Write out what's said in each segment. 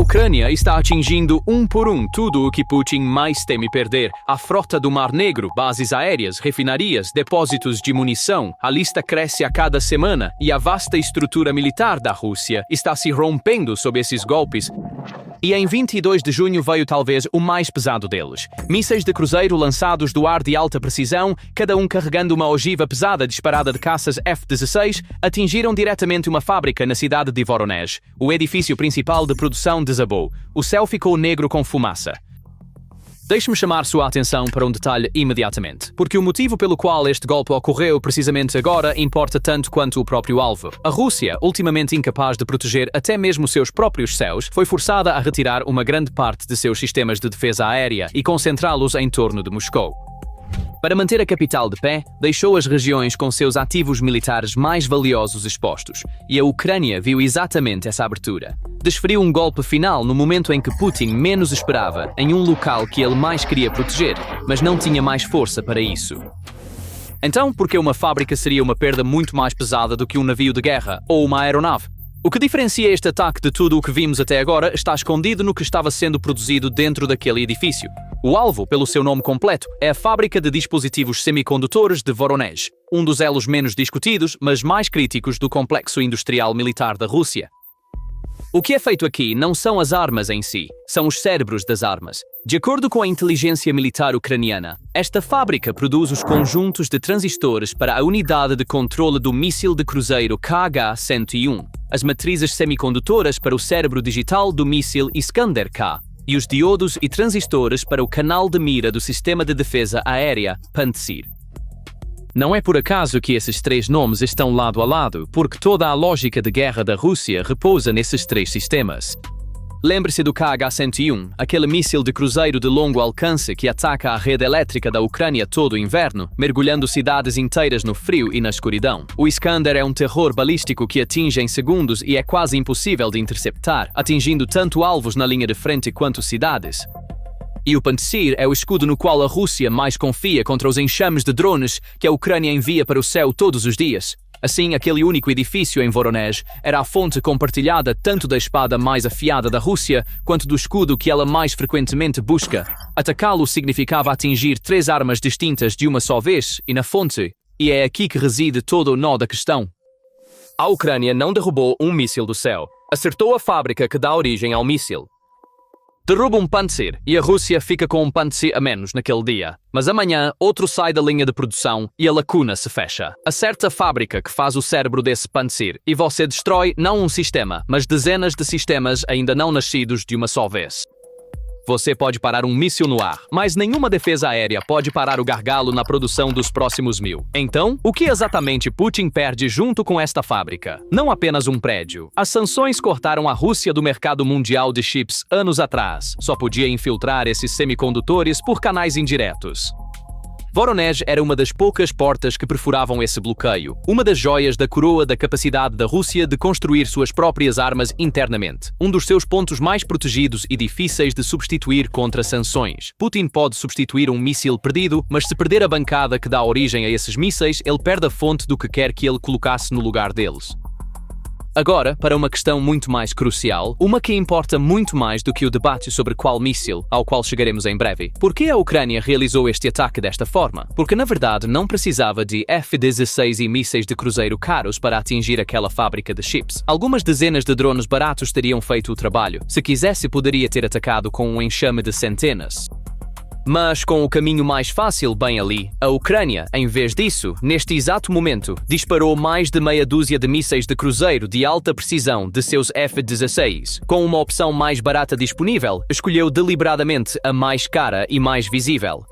Ucrânia está atingindo um por um tudo o que Putin mais teme perder. A frota do Mar Negro, bases aéreas, refinarias, depósitos de munição. A lista cresce a cada semana e a vasta estrutura militar da Rússia está se rompendo sob esses golpes. E em 22 de junho veio talvez o mais pesado deles. Mísseis de cruzeiro lançados do ar de alta precisão, cada um carregando uma ogiva pesada disparada de caças F-16, atingiram diretamente uma fábrica na cidade de Voronezh. O edifício principal de produção desabou. O céu ficou negro com fumaça. Deixe-me chamar sua atenção para um detalhe imediatamente, porque o motivo pelo qual este golpe ocorreu precisamente agora importa tanto quanto o próprio alvo. A Rússia, ultimamente incapaz de proteger até mesmo seus próprios céus, foi forçada a retirar uma grande parte de seus sistemas de defesa aérea e concentrá-los em torno de Moscou. Para manter a capital de pé, deixou as regiões com seus ativos militares mais valiosos expostos, e a Ucrânia viu exatamente essa abertura. Desferiu um golpe final no momento em que Putin menos esperava, em um local que ele mais queria proteger, mas não tinha mais força para isso. Então, por que uma fábrica seria uma perda muito mais pesada do que um navio de guerra ou uma aeronave? O que diferencia este ataque de tudo o que vimos até agora está escondido no que estava sendo produzido dentro daquele edifício. O alvo, pelo seu nome completo, é a Fábrica de Dispositivos Semicondutores de Voronezh, um dos elos menos discutidos, mas mais críticos do complexo industrial militar da Rússia. O que é feito aqui não são as armas em si, são os cérebros das armas. De acordo com a inteligência militar ucraniana, esta fábrica produz os conjuntos de transistores para a unidade de controle do míssil de cruzeiro KH-101, as matrizes semicondutoras para o cérebro digital do míssil Iskander-K, e os diodos e transistores para o canal de mira do sistema de defesa aérea Pantsir. Não é por acaso que esses três nomes estão lado a lado, porque toda a lógica de guerra da Rússia repousa nesses três sistemas. Lembre-se do KH-101, aquele míssil de cruzeiro de longo alcance que ataca a rede elétrica da Ucrânia todo o inverno, mergulhando cidades inteiras no frio e na escuridão. O Iskander é um terror balístico que atinge em segundos e é quase impossível de interceptar, atingindo tanto alvos na linha de frente quanto cidades. E o Pantsir é o escudo no qual a Rússia mais confia contra os enxames de drones que a Ucrânia envia para o céu todos os dias. Assim, aquele único edifício em Voronezh era a fonte compartilhada tanto da espada mais afiada da Rússia quanto do escudo que ela mais frequentemente busca. Atacá-lo significava atingir três armas distintas de uma só vez e na fonte, e é aqui que reside todo o nó da questão. A Ucrânia não derrubou um míssil do céu, acertou a fábrica que dá origem ao míssil. Derruba um Pantsir e a Rússia fica com um Pantsir a menos naquele dia. Mas amanhã, outro sai da linha de produção e a lacuna se fecha. Acerta a fábrica que faz o cérebro desse Pantsir e você destrói não um sistema, mas dezenas de sistemas ainda não nascidos de uma só vez. Você pode parar um míssil no ar, mas nenhuma defesa aérea pode parar o gargalo na produção dos próximos 1000. Então, o que exatamente Putin perde junto com esta fábrica? Não apenas um prédio. As sanções cortaram a Rússia do mercado mundial de chips anos atrás. Só podia infiltrar esses semicondutores por canais indiretos. Voronezh era uma das poucas portas que perfuravam esse bloqueio, uma das joias da coroa da capacidade da Rússia de construir suas próprias armas internamente, um dos seus pontos mais protegidos e difíceis de substituir contra sanções. Putin pode substituir um míssil perdido, mas se perder a bancada que dá origem a esses mísseis, ele perde a fonte do que quer que ele colocasse no lugar deles. Agora, para uma questão muito mais crucial, uma que importa muito mais do que o debate sobre qual míssil, ao qual chegaremos em breve. Por que a Ucrânia realizou este ataque desta forma? Porque, na verdade, não precisava de F-16 e mísseis de cruzeiro caros para atingir aquela fábrica de chips. Algumas dezenas de drones baratos teriam feito o trabalho. Se quisesse, poderia ter atacado com um enxame de centenas. Mas, com o caminho mais fácil bem ali, a Ucrânia, em vez disso, neste exato momento, disparou mais de meia dúzia de mísseis de cruzeiro de alta precisão de seus F-16. Com uma opção mais barata disponível, escolheu deliberadamente a mais cara e mais visível.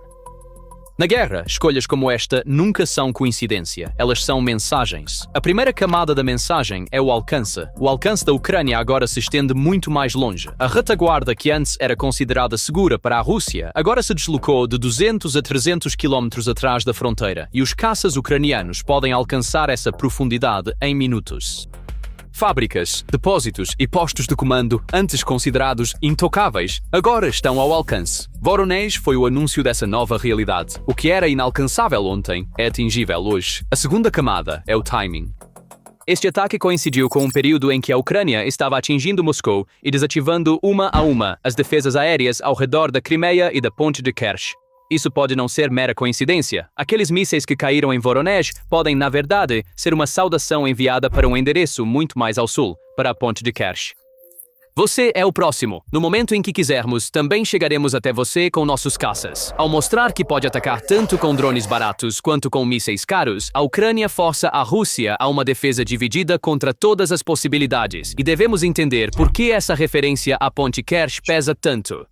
Na guerra, escolhas como esta nunca são coincidência, elas são mensagens. A primeira camada da mensagem é o alcance. O alcance da Ucrânia agora se estende muito mais longe. A retaguarda que antes era considerada segura para a Rússia, agora se deslocou de 200 a 300 quilómetros atrás da fronteira, e os caças ucranianos podem alcançar essa profundidade em minutos. Fábricas, depósitos e postos de comando, antes considerados intocáveis, agora estão ao alcance. Voronezh foi o anúncio dessa nova realidade. O que era inalcançável ontem é atingível hoje. A segunda camada é o timing. Este ataque coincidiu com um período em que a Ucrânia estava atingindo Moscou e desativando uma a uma as defesas aéreas ao redor da Crimeia e da ponte de Kerch. Isso pode não ser mera coincidência. Aqueles mísseis que caíram em Voronezh podem, na verdade, ser uma saudação enviada para um endereço muito mais ao sul, para a ponte de Kerch. Você é o próximo. No momento em que quisermos, também chegaremos até você com nossos caças. Ao mostrar que pode atacar tanto com drones baratos quanto com mísseis caros, a Ucrânia força a Rússia a uma defesa dividida contra todas as possibilidades. E devemos entender por que essa referência à ponte Kerch pesa tanto.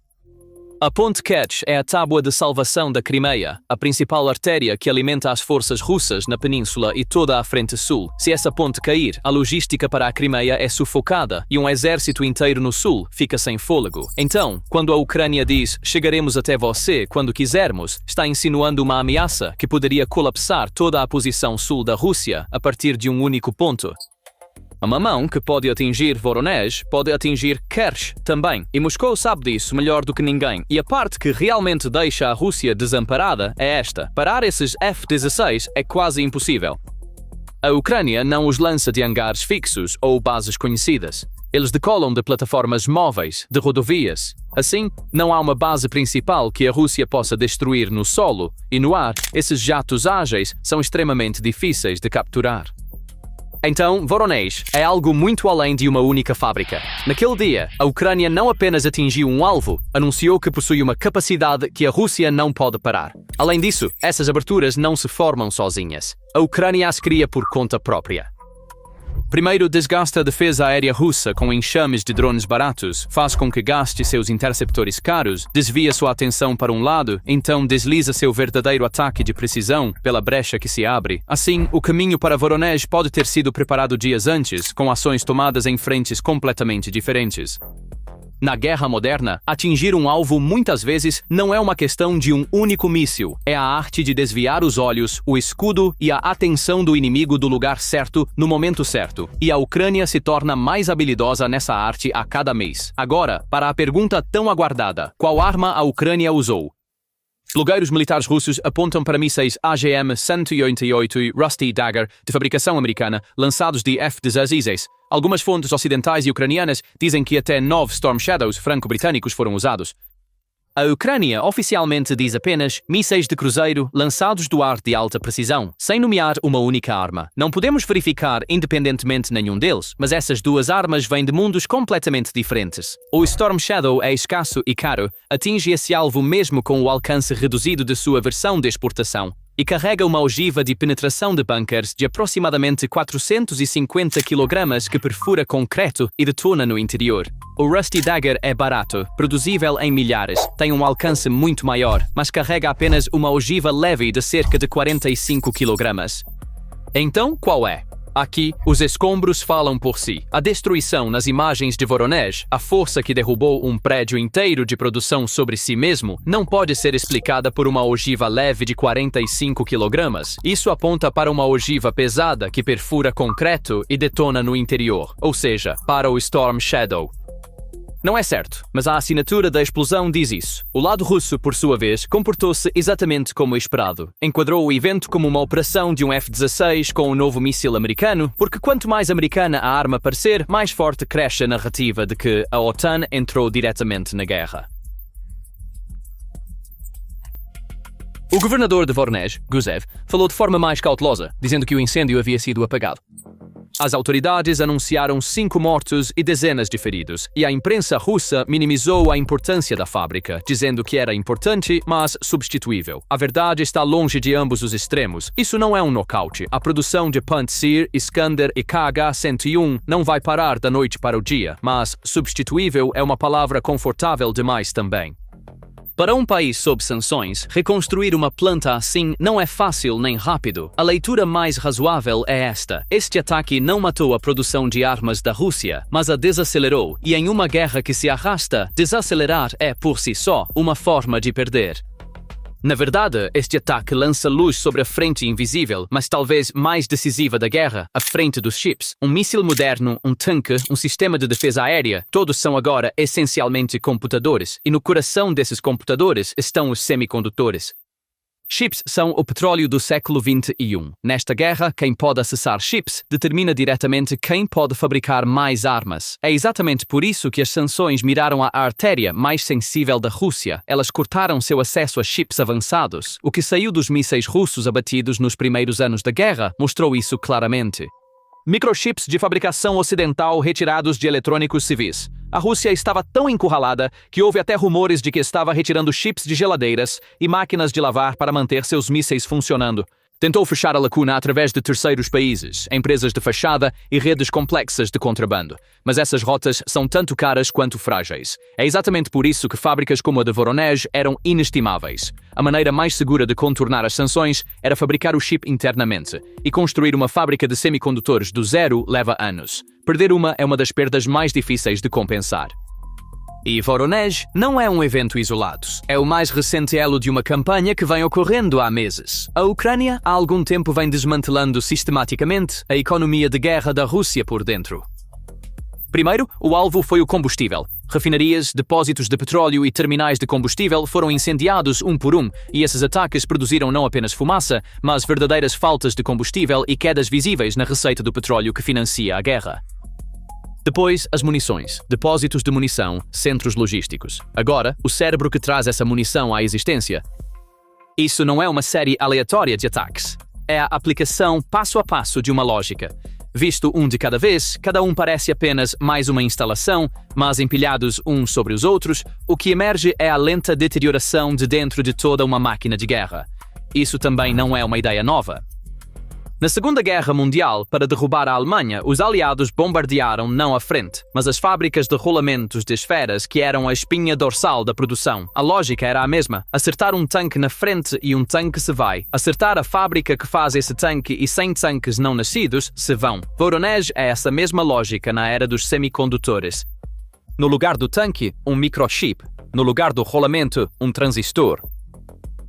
A ponte Kerch é a tábua de salvação da Crimeia, a principal artéria que alimenta as forças russas na península e toda a frente sul. Se essa ponte cair, a logística para a Crimeia é sufocada e um exército inteiro no sul fica sem fôlego. Então, quando a Ucrânia diz "chegaremos até você quando quisermos", está insinuando uma ameaça que poderia colapsar toda a posição sul da Rússia a partir de um único ponto. Uma mão que pode atingir Voronezh pode atingir Kerch também, e Moscou sabe disso melhor do que ninguém. E a parte que realmente deixa a Rússia desamparada é esta: parar esses F-16 é quase impossível. A Ucrânia não os lança de hangares fixos ou bases conhecidas. Eles decolam de plataformas móveis, de rodovias. Assim, não há uma base principal que a Rússia possa destruir no solo, e no ar, esses jatos ágeis são extremamente difíceis de capturar. Então, Voronezh é algo muito além de uma única fábrica. Naquele dia, a Ucrânia não apenas atingiu um alvo, anunciou que possui uma capacidade que a Rússia não pode parar. Além disso, essas aberturas não se formam sozinhas. A Ucrânia as cria por conta própria. Primeiro, desgasta a defesa aérea russa com enxames de drones baratos, faz com que gaste seus interceptores caros, desvia sua atenção para um lado, então desliza seu verdadeiro ataque de precisão pela brecha que se abre. Assim, o caminho para Voronezh pode ter sido preparado dias antes, com ações tomadas em frentes completamente diferentes. Na guerra moderna, atingir um alvo muitas vezes não é uma questão de um único míssil, é a arte de desviar os olhos, o escudo e a atenção do inimigo do lugar certo, no momento certo. E a Ucrânia se torna mais habilidosa nessa arte a cada mês. Agora, para a pergunta tão aguardada: qual arma a Ucrânia usou? Blogueiros militares russos apontam para mísseis AGM-188 e Rusty Dagger, de fabricação americana, lançados de F-16. Algumas fontes ocidentais e ucranianas dizem que até 9 Storm Shadows franco-britânicos foram usados. A Ucrânia oficialmente diz apenas mísseis de cruzeiro lançados do ar de alta precisão, sem nomear uma única arma. Não podemos verificar independentemente nenhum deles, mas essas duas armas vêm de mundos completamente diferentes. O Storm Shadow é escasso e caro, atinge esse alvo mesmo com o alcance reduzido de sua versão de exportação, e carrega uma ogiva de penetração de bunkers de aproximadamente 450 kg que perfura concreto e detona no interior. O Rusty Dagger é barato, produzível em milhares, tem um alcance muito maior, mas carrega apenas uma ogiva leve de cerca de 45 kg. Então, qual é? Aqui, os escombros falam por si. A destruição nas imagens de Voronezh, a força que derrubou um prédio inteiro de produção sobre si mesmo, não pode ser explicada por uma ogiva leve de 45 kg. Isso aponta para uma ogiva pesada que perfura concreto e detona no interior, ou seja, para o Storm Shadow. Não é certo, mas a assinatura da explosão diz isso. O lado russo, por sua vez, comportou-se exatamente como esperado. Enquadrou o evento como uma operação de um F-16 com um novo míssil americano, porque quanto mais americana a arma parecer, mais forte cresce a narrativa de que a OTAN entrou diretamente na guerra. O governador de Voronezh, Gusev, falou de forma mais cautelosa, dizendo que o incêndio havia sido apagado. As autoridades anunciaram 5 mortos e dezenas de feridos, e a imprensa russa minimizou a importância da fábrica, dizendo que era importante, mas substituível. A verdade está longe de ambos os extremos. Isso não é um nocaute. A produção de Pantsir, Iskander e KH-101 não vai parar da noite para o dia, mas substituível é uma palavra confortável demais também. Para um país sob sanções, reconstruir uma planta assim não é fácil nem rápido. A leitura mais razoável é esta: este ataque não matou a produção de armas da Rússia, mas a desacelerou, e em uma guerra que se arrasta, desacelerar é, por si só, uma forma de perder. Na verdade, este ataque lança luz sobre a frente invisível, mas talvez mais decisiva da guerra, a frente dos chips. Um míssil moderno, um tanque, um sistema de defesa aérea, todos são agora essencialmente computadores, e no coração desses computadores estão os semicondutores. Chips são o petróleo do século XXI. Nesta guerra, quem pode acessar chips determina diretamente quem pode fabricar mais armas. É exatamente por isso que as sanções miraram a artéria mais sensível da Rússia. Elas cortaram seu acesso a chips avançados. O que saiu dos mísseis russos abatidos nos primeiros anos da guerra mostrou isso claramente. Microchips de fabricação ocidental retirados de eletrônicos civis. A Rússia estava tão encurralada que houve até rumores de que estava retirando chips de geladeiras e máquinas de lavar para manter seus mísseis funcionando. Tentou fechar a lacuna através de terceiros países, empresas de fachada e redes complexas de contrabando. Mas essas rotas são tanto caras quanto frágeis. É exatamente por isso que fábricas como a de Voronezh eram inestimáveis. A maneira mais segura de contornar as sanções era fabricar o chip internamente. E construir uma fábrica de semicondutores do zero leva anos. Perder uma é uma das perdas mais difíceis de compensar. E Voronezh não é um evento isolado. É o mais recente elo de uma campanha que vem ocorrendo há meses. A Ucrânia há algum tempo vem desmantelando sistematicamente a economia de guerra da Rússia por dentro. Primeiro, o alvo foi o combustível. Refinarias, depósitos de petróleo e terminais de combustível foram incendiados um por um, e esses ataques produziram não apenas fumaça, mas verdadeiras faltas de combustível e quedas visíveis na receita do petróleo que financia a guerra. Depois, as munições, depósitos de munição, centros logísticos. Agora, o cérebro que traz essa munição à existência. Isso não é uma série aleatória de ataques. É a aplicação passo a passo de uma lógica. Visto um de cada vez, cada um parece apenas mais uma instalação, mas empilhados uns sobre os outros, o que emerge é a lenta deterioração de dentro de toda uma máquina de guerra. Isso também não é uma ideia nova. Na Segunda Guerra Mundial, para derrubar a Alemanha, os aliados bombardearam não a frente, mas as fábricas de rolamentos de esferas que eram a espinha dorsal da produção. A lógica era a mesma: acertar um tanque na frente e um tanque se vai. Acertar a fábrica que faz esse tanque e 100 tanques não nascidos se vão. Voronezh é essa mesma lógica na era dos semicondutores. No lugar do tanque, um microchip. No lugar do rolamento, um transistor.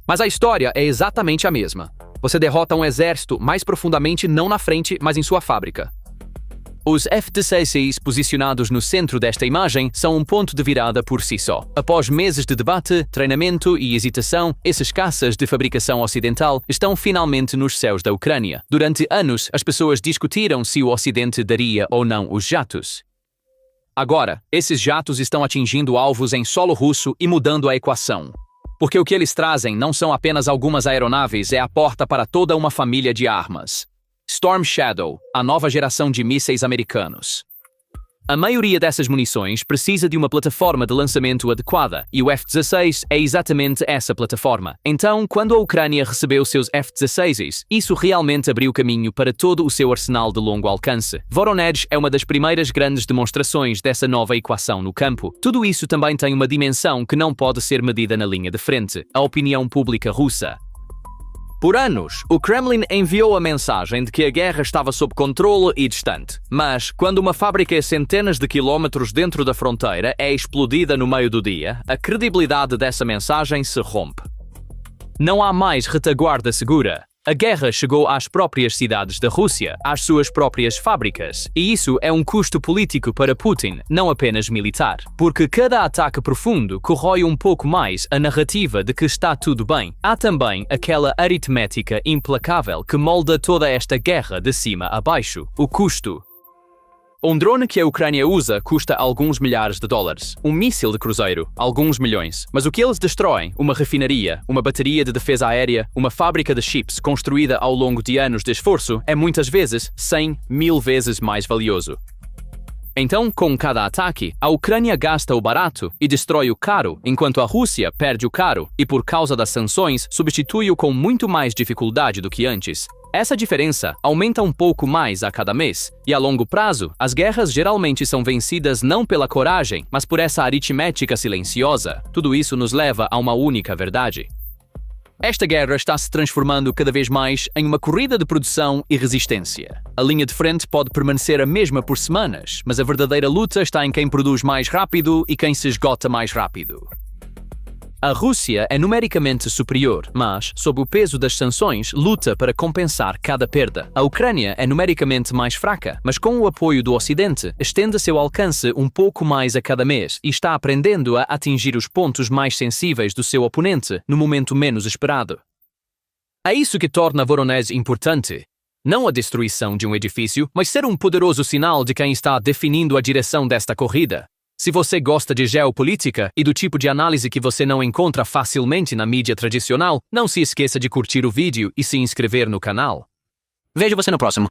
Mas a história é exatamente a mesma. Você derrota um exército mais profundamente não na frente, mas em sua fábrica. Os F-16 posicionados no centro desta imagem são um ponto de virada por si só. Após meses de debate, treinamento e hesitação, esses caças de fabricação ocidental estão finalmente nos céus da Ucrânia. Durante anos, as pessoas discutiram se o Ocidente daria ou não os jatos. Agora, esses jatos estão atingindo alvos em solo russo e mudando a equação. Porque o que eles trazem não são apenas algumas aeronaves, é a porta para toda uma família de armas. Storm Shadow, a nova geração de mísseis americanos. A maioria dessas munições precisa de uma plataforma de lançamento adequada, e o F-16 é exatamente essa plataforma. Então, quando a Ucrânia recebeu seus F-16s, isso realmente abriu caminho para todo o seu arsenal de longo alcance. Voronezh é uma das primeiras grandes demonstrações dessa nova equação no campo. Tudo isso também tem uma dimensão que não pode ser medida na linha de frente: a opinião pública russa. Por anos, o Kremlin enviou a mensagem de que a guerra estava sob controle e distante. Mas, quando uma fábrica a centenas de quilómetros dentro da fronteira é explodida no meio do dia, a credibilidade dessa mensagem se rompe. Não há mais retaguarda segura. A guerra chegou às próprias cidades da Rússia, às suas próprias fábricas, e isso é um custo político para Putin, não apenas militar. Porque cada ataque profundo corrói um pouco mais a narrativa de que está tudo bem. Há também aquela aritmética implacável que molda toda esta guerra de cima a baixo: o custo. Um drone que a Ucrânia usa custa alguns milhares de dólares. Um míssil de cruzeiro, alguns milhões. Mas o que eles destroem, uma refinaria, uma bateria de defesa aérea, uma fábrica de chips construída ao longo de anos de esforço, é muitas vezes 100, 1000 vezes mais valioso. Então, com cada ataque, a Ucrânia gasta o barato e destrói o caro, enquanto a Rússia perde o caro e, por causa das sanções, substitui-o com muito mais dificuldade do que antes. Essa diferença aumenta um pouco mais a cada mês, e a longo prazo, as guerras geralmente são vencidas não pela coragem, mas por essa aritmética silenciosa. Tudo isso nos leva a uma única verdade. Esta guerra está se transformando cada vez mais em uma corrida de produção e resistência. A linha de frente pode permanecer a mesma por semanas, mas a verdadeira luta está em quem produz mais rápido e quem se esgota mais rápido. A Rússia é numericamente superior, mas, sob o peso das sanções, luta para compensar cada perda. A Ucrânia é numericamente mais fraca, mas com o apoio do Ocidente, estende seu alcance um pouco mais a cada mês e está aprendendo a atingir os pontos mais sensíveis do seu oponente no momento menos esperado. É isso que torna Voronezh importante. Não a destruição de um edifício, mas ser um poderoso sinal de quem está definindo a direção desta corrida. Se você gosta de geopolítica e do tipo de análise que você não encontra facilmente na mídia tradicional, não se esqueça de curtir o vídeo e se inscrever no canal. Vejo você no próximo.